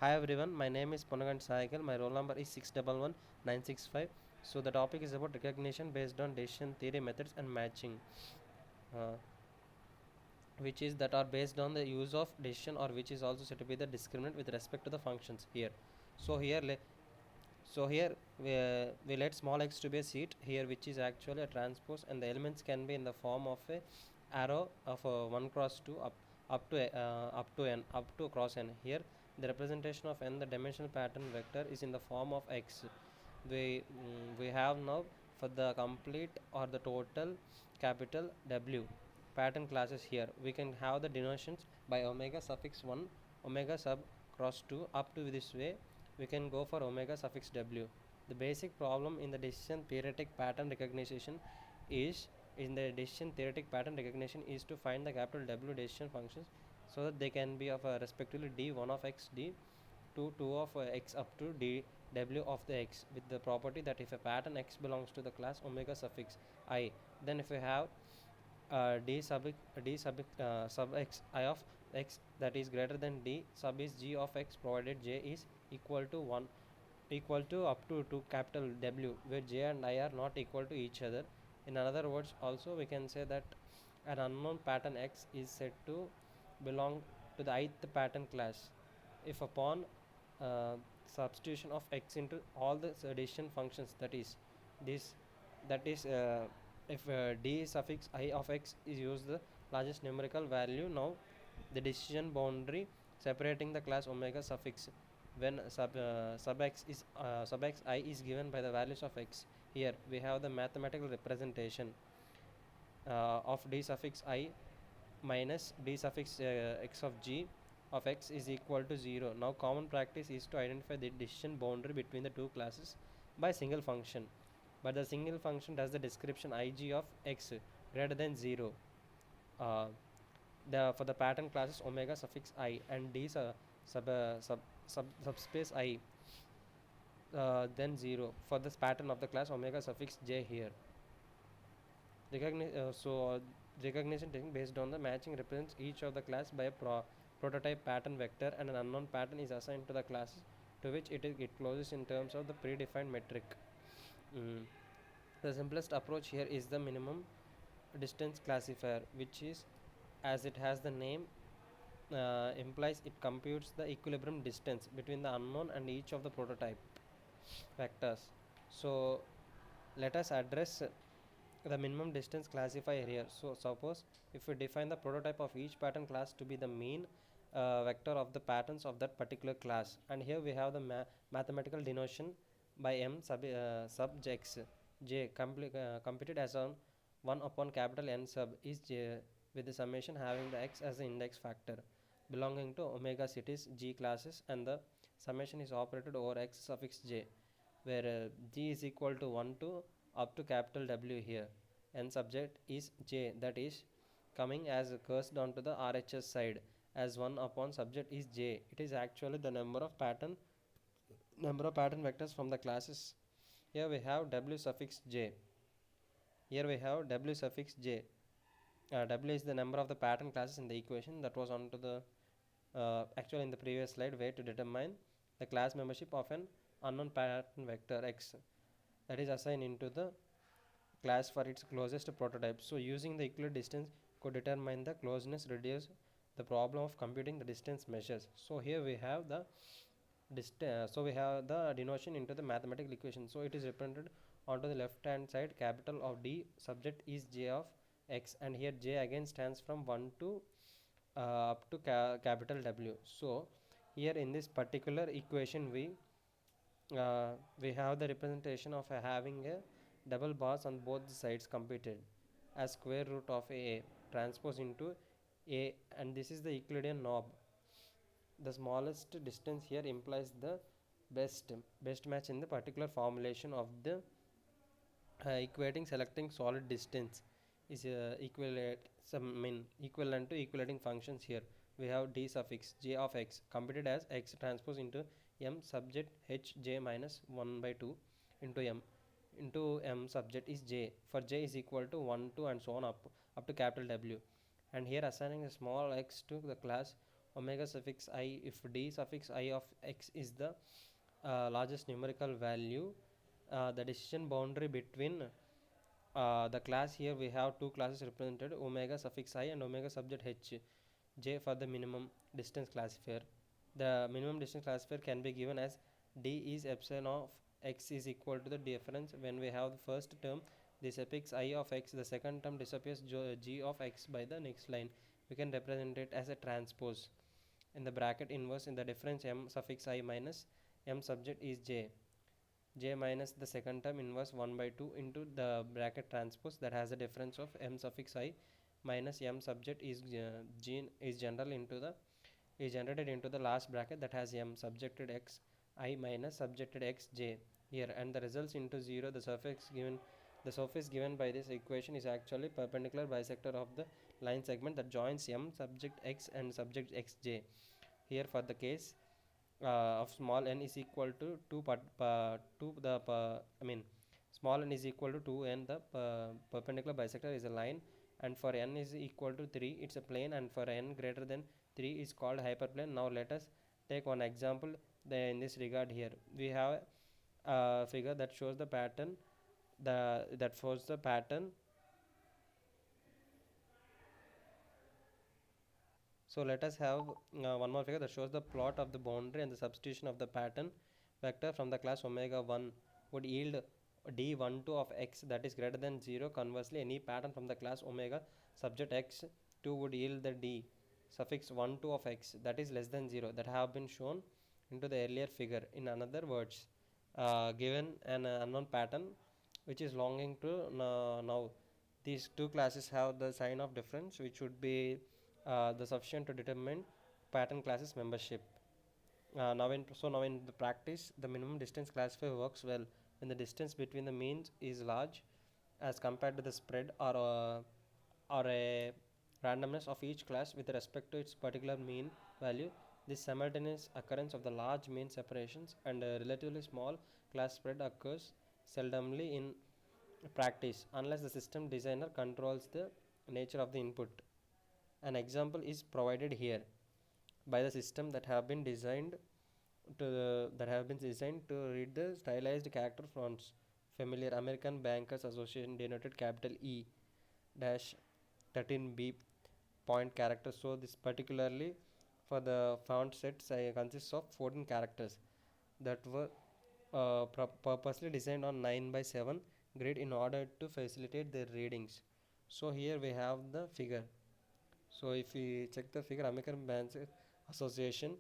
Hi everyone, my name is Ponaganti Sai Akhil. My roll number is 611965. So the topic is about recognition based on decision theory methods and matching, uh, which is that are based on the use of decision or which is also said to be the discriminant with respect to the functions here. So here, we let small x to be a seat here, which is actually a transpose, and the elements can be in the form of a arrow of 1 cross 2 up to cross n. Here the representation of n, the dimensional pattern vector, is in the form of x. We have now for the complete or the total capital W pattern classes. Here we can have the denotations by omega suffix 1, omega sub cross 2 up to this way. We can go for omega suffix w. The basic problem in the decision theoretic pattern recognition is is to find the capital W decision functions so that they can be of respectively d1 of x, d2 of x up to dw of the x, with the property that if a pattern x belongs to the class omega suffix I, then if we have sub x I of x that is greater than d sub is g of x, provided j is equal to 1, equal to up to capital W, where j and I are not equal to each other. In other words, also we can say that an unknown pattern x is said to belong to the ith pattern class if upon uh, substitution of x into all the addition functions, that is this that is if d suffix I of x is used the largest numerical value. Now the decision boundary separating the class omega suffix when sub x I is given by the values of x. Here we have the mathematical representation of d suffix I minus d suffix x of g of x is equal to 0. Now common practice is to identify the decision boundary between the two classes by single function, but the single function does the description ig of x greater than 0 uh, for the pattern classes omega suffix I and d sub, subspace I, then 0 for this pattern of the class omega suffix j. Here recognition taking based on the matching represents each of the class by a prototype pattern vector, and an unknown pattern is assigned to the classes to which it closes in terms of the predefined metric. Mm. The simplest approach here is the minimum distance classifier, which is, as it has the name implies, it computes the equilibrium distance between the unknown and each of the prototype vectors. So let us address the minimum distance classifier here. So suppose if we define the prototype of each pattern class to be the mean vector of the patterns of that particular class, and here we have the mathematical denotation by m sub x j computed as on 1 upon capital N sub is j, with the summation having the x as the index factor belonging to omega cities g classes, and the summation is operated over x suffix j, where g is equal to 1 to up to capital W. Here n subject is j, that is coming as cursed onto the RHS side as 1 upon subject is j. It is actually the number of pattern vectors from the classes. Here we have W suffix j. Here we have W suffix j. W is the number of the pattern classes in the equation that was onto the actually in the previous slide, way to determine the class membership of an unknown pattern vector x that is assigned into the class for its closest prototype. So using the equivalent distance could determine the closeness, reduce the problem of computing the distance measures. So here we have the denotation into the mathematical equation. So it is represented onto the left hand side, capital of D subject is j of x, and here j again stands from 1 to up to capital W. So here in this particular equation we have the representation of having a double bars on both the sides computed as square root of a transpose into a, and this is the Euclidean knob. The smallest distance here implies the best match in the particular formulation of the equating selecting solid distance is equivalent to equalating functions. Here we have d suffix j of x computed as x transpose into m subject h j minus 1 by 2 into m subject is j, for j is equal to 1 2 and so on up to capital W, and here assigning a small x to the class omega suffix I if d suffix I of x is the largest numerical value. The decision boundary between the class, here we have two classes represented, omega suffix I and omega subject h j for the minimum distance classifier. The minimum distance classifier can be given as d is epsilon of x is equal to the difference when we have the first term, the suffix I of x, the second term disappears g of x by the next line. We can represent it as a transpose in the bracket inverse in the difference m suffix I minus m subject is j minus the second term inverse 1 by 2 into the bracket transpose that has a difference of m suffix I minus m subject is is general into the is generated into the last bracket that has m subjected x I minus subjected x j here, and the results into 0. The surface given by this equation is actually perpendicular bisector of the line segment that joins m subject x and subject xj. Here for the case of small n is equal to 2 2 the I mean small n is equal to 2 and the perpendicular bisector is a line, and for n is equal to 3 it's a plane, and for n greater than 3 is called hyperplane. Now let us take one example. In this regard, here we have a figure that shows the pattern, that shows the pattern. So let us have one more figure that shows the plot of the boundary, and the substitution of the pattern vector from the class omega 1 would yield d12 of x that is greater than 0. Conversely, any pattern from the class omega subject x 2 would yield the d suffix 12 of x that is less than 0 that have been shown into the earlier figure. In another words, given an unknown pattern which is longing to now these two classes have the sign of difference which would be the sufficient to determine pattern classes membership. Now in the practice, the minimum distance classifier works well when the distance between the means is large as compared to the spread or a randomness of each class with respect to its particular mean value. This simultaneous occurrence of the large mean separations and a relatively small class spread occurs seldomly in practice unless the system designer controls the nature of the input. An example is provided here by the system that have been designed to read the stylized character fonts. Familiar American Bankers Association denoted capital E dash 13b point characters. So this particularly for the font set consists of 14 characters that were purposely designed on 9 by 7 grid in order to facilitate their readings. So here we have the figure. So if we check the figure, American Bankers Association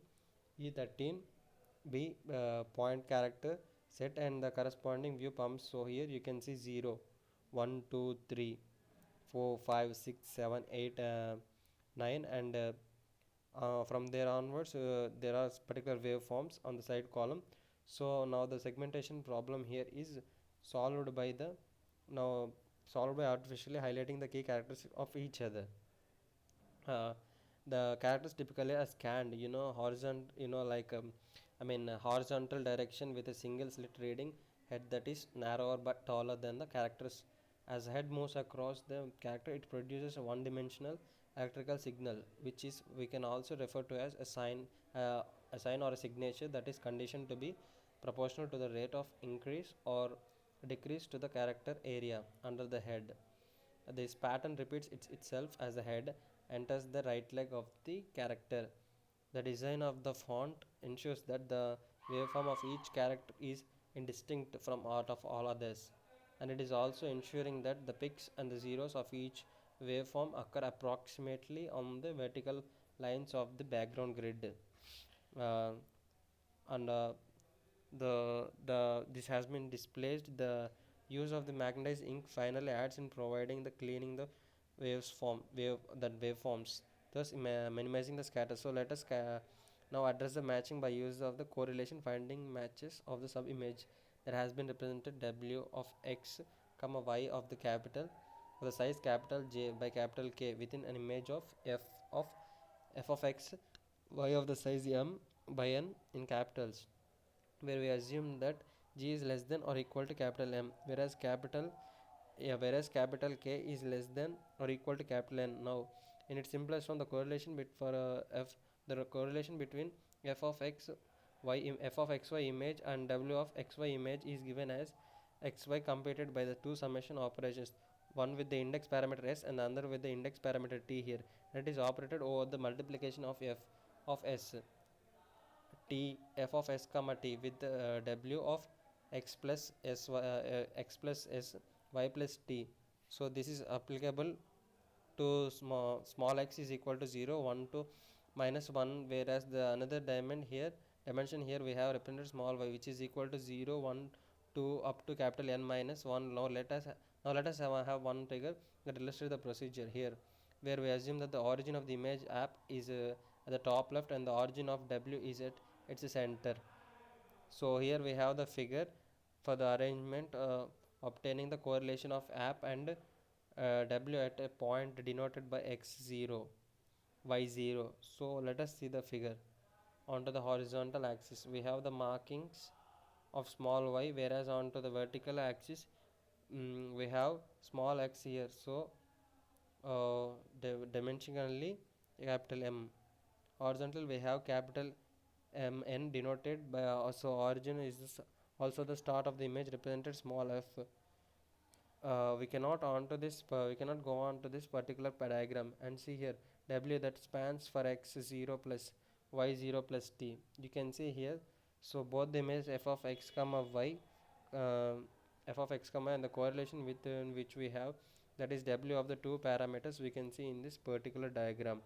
E13 B point character set and the corresponding view pumps. So here you can see 0, 1, 2, 3, 4, 5, 6, 7, 8, 9, and from there onwards there are particular waveforms on the side column. So now the segmentation problem here is solved by the now solved by artificially highlighting the key characters of each other. uh, the characters typically are scanned, horizontal, horizontal direction with a single slit reading head that is narrower but taller than the characters. As head moves across the character, it produces a one-dimensional electrical signal, which is we can also refer to as a sign or a signature that is conditioned to be proportional to the rate of increase or decrease to the character area under the head. This pattern repeats itself as the head enters the right leg of the character. The design of the font ensures that the waveform of each character is indistinct from out of all others, and it is also ensuring that the picks and the zeros of each waveform occur approximately on the vertical lines of the background grid. Uh, and the this has been displaced. The use of the magnetized ink finally adds in providing the cleaning the waveforms, thus minimizing the scatter. So let us now address the matching by use of the correlation finding matches of the sub image that has been represented w of x comma y of the capital of the size capital J by capital K within an image of of f of x y of the size m by n in capitals, where we assume that G is less than or equal to capital M, whereas capital K is less than or equal to capital N. Now, in its simplest form, the correlation bit for f The correlation between f of x f of xy image and w of xy image is given as xy computed by the two summation operations, one with the index parameter s and the other with the index parameter t here. That is operated over the multiplication of f of s t f of s comma t with w of x plus s x plus s y plus t. So this is applicable to small x is equal to 0 1 to minus 1, whereas the another dimension here we have represented small y which is equal to 0 1 to up to capital N minus 1. Now let us have one figure that illustrates the procedure here, where we assume that the origin of the image app is at the top left and the origin of w is at its center. So here we have the figure for the arrangement obtaining the correlation of app and w at a point denoted by x0 y0. So let us see the figure. Onto the horizontal axis we have the markings of small y, whereas onto the vertical axis we have small x here. So dimensionally capital M. Horizontal we have capital mn denoted by also origin is also the start of the image represented small f. We cannot go on to this particular diagram and see here w that spans for x0 plus y0 plus t. You can see here, so both the image f of x comma y uh, f of x comma and the correlation within which we have, that is w of the two parameters, we can see in this particular diagram.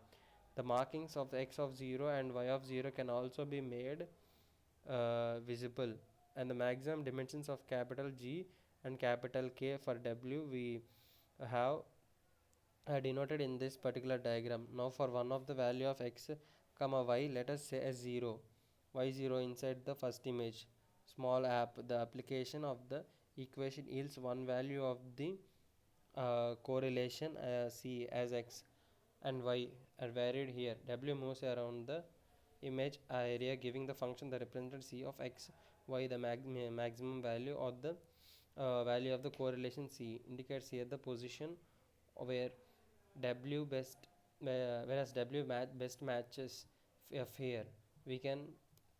The markings of the x of 0 and y of 0 can also be made visible, and the maximum dimensions of capital G and capital K for W we have denoted in this particular diagram. Now for one of the value of x comma y, let us say as 0 y0 inside the first image small app, the application of the equation yields one value of the correlation C as x and y are varied here. W moves around the image area giving the function that represented C of x y, the maximum value or the value of the correlation C indicates here the position where W best whereas W best matches F here. We can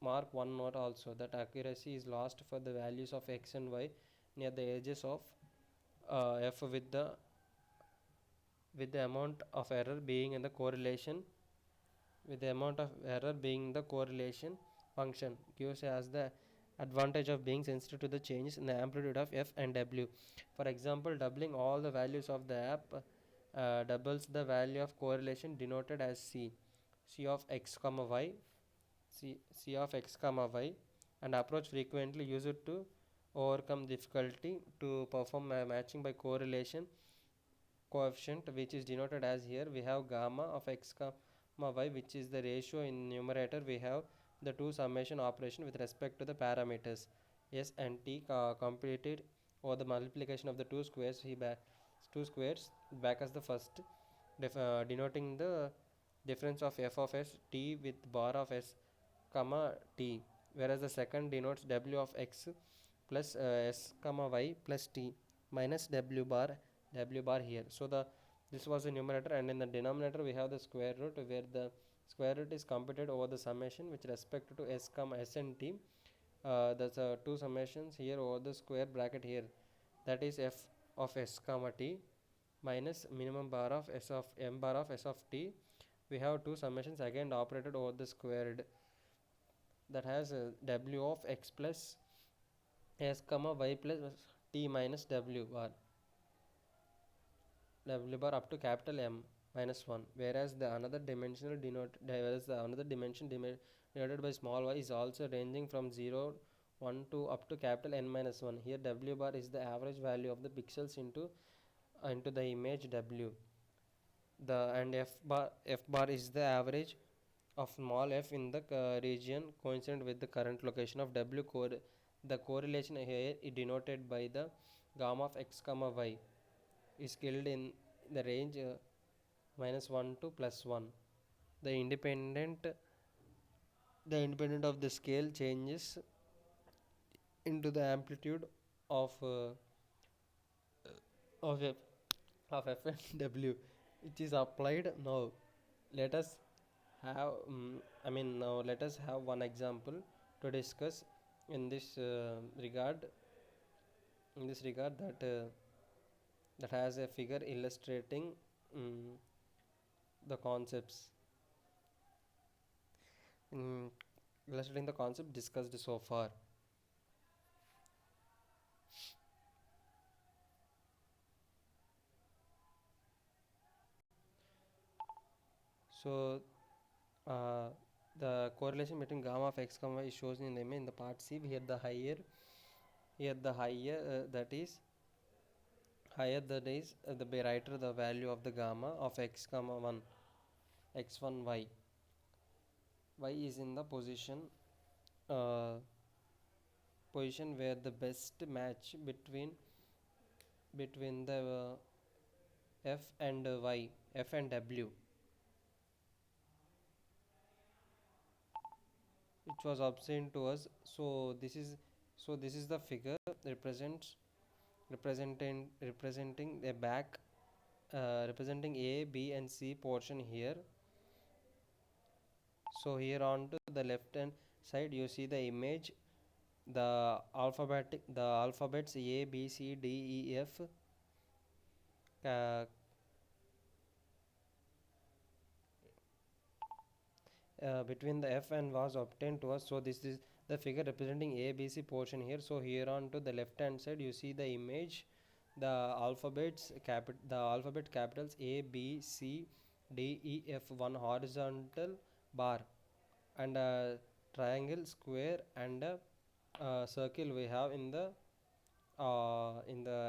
mark one note also that accuracy is lost for the values of x and y near the edges of F with the amount of error being in the correlation with the amount of error being the correlation function gives us the advantage of being sensitive to the changes in the amplitude of f and w. For example, doubling all the values of the app doubles the value of correlation denoted as c of x comma y c of x comma y, and approach frequently used to overcome difficulty to perform matching by correlation coefficient, which is denoted as here we have gamma of x comma y, which is the ratio in numerator. We have the two summation operation with respect to the parameters s and t completed or the multiplication of the two squares back as the first denoting the difference of f of s t with bar of s comma t, whereas the second denotes w of x plus s comma y plus t minus w bar here. So the this was the numerator, and in the denominator we have the square root, where the square root is computed over the summation with respect to s comma s and t. That's two summations here over the square bracket here, that is f of s comma t minus minimum bar of s of m bar of s of t. We have two summations again operated over the squared, that has w of x plus s comma y plus t minus w bar up to capital M minus 1, whereas the another dimensional whereas the another dimension denoted by small y is also ranging from 0 1 to up to capital N minus 1. Here w bar is the average value of the pixels into the image w, the and f bar is the average of small f in the region coincident with the current location of w core. The correlation here is denoted by the gamma of x comma y is scaled in the range minus 1 to plus 1. The independent of the scale changes into the amplitude of of f f and w, which is applied. Now let us have I mean, now let us have one example to discuss in this regard. In this regard, that has a figure illustrating mm, the concepts, mm, illustrating the concept discussed so far. So, uh, the correlation between gamma of x comma y is shown in the image in the part C. Here the higher that is the brighter the value of the gamma of x comma 1 x1 y is in the uh, position where the best match between the f and y, f and w, which was obtained to us. So this is the figure representing a back, representing a b and c portion here. So here on to the left hand side you see the image, the alphabets a b c d e f, uh, between the f and was obtained to us. So this is the figure representing abc portion here. So here on to the left hand side you see the image, the alphabet capitals a b c d e f, one horizontal bar and a triangle, square and a circle we have in the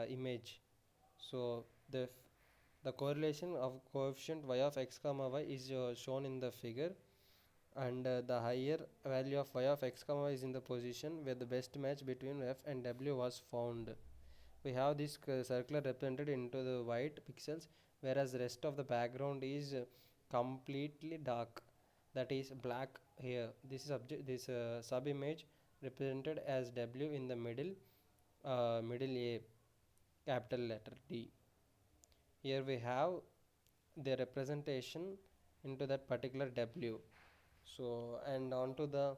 image. So the correlation of coefficient y of x comma y is shown in the figure, and the higher value of y of x comma y is in the position where the best match between f and w was found. We have this circular represented into the white pixels, whereas the rest of the background is completely dark, that is black here. This sub image represented as w in the middle a, capital letter D. Here we have the representation into that particular w. So and onto the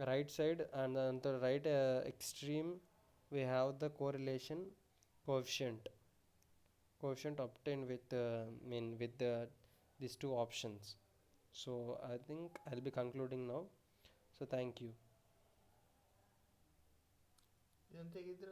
right side and on the right extreme we have the coefficient obtained with with these two options. So I think I'll be concluding now. So thank you. ಎಂತೆಗಿದ್ರ